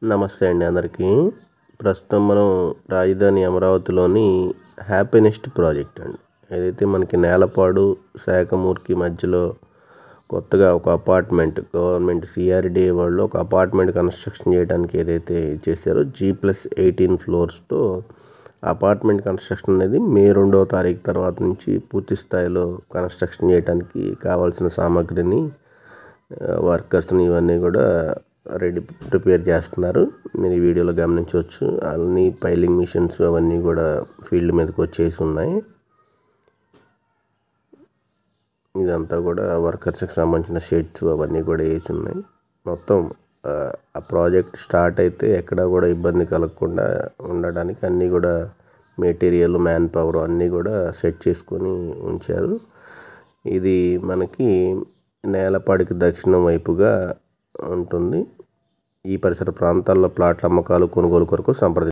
నమస్తే అండి అందరికీ. ప్రస్తుతం మనం రాజధాని అమరావతిలోని హ్యాపీనెస్ట్ ప్రాజెక్ట్ అండి. ఏదైతే మనకి నేలపాడు శాఖమూర్కి మధ్యలో కొత్తగా ఒక అపార్ట్మెంట్ గవర్నమెంట్ సిఆర్డీఏ వాళ్ళు ఒక అపార్ట్మెంట్ కన్స్ట్రక్షన్ చేయడానికి ఏదైతే చేశారో G+18 ఫ్లోర్స్తో అపార్ట్మెంట్ కన్స్ట్రక్షన్ అనేది మే 2వ తారీఖు తర్వాత నుంచి పూర్తి స్థాయిలో కన్స్ట్రక్షన్ చేయడానికి కావాల్సిన సామాగ్రిని వర్కర్స్ని ఇవన్నీ కూడా ప్రిపేర్ చేస్తున్నారు. మీరు ఈ వీడియోలో గమనించవచ్చు. అన్ని పైలింగ్ మిషన్స్ అవన్నీ కూడా ఫీల్డ్ మీదకి వచ్చేసి ఉన్నాయి. ఇదంతా కూడా వర్కర్స్కి సంబంధించిన షెడ్స్ అవన్నీ కూడా వేసి ఉన్నాయి. మొత్తం ఆ ప్రాజెక్ట్ స్టార్ట్ అయితే ఎక్కడా కూడా ఇబ్బంది కలగకుండా ఉండడానికి అన్నీ కూడా మెటీరియల్ మ్యాన్ పవర్ అన్నీ కూడా సెట్ చేసుకొని ఉంచారు. ఇది మనకి నేలపాడికి దక్షిణం వైపుగా ఉంటుంది. ఈ పరిసర ప్రాంతాల్లో ప్లాట్ల అమ్మకాలు కొనుగోలు కొరకు సంప్రదించండి.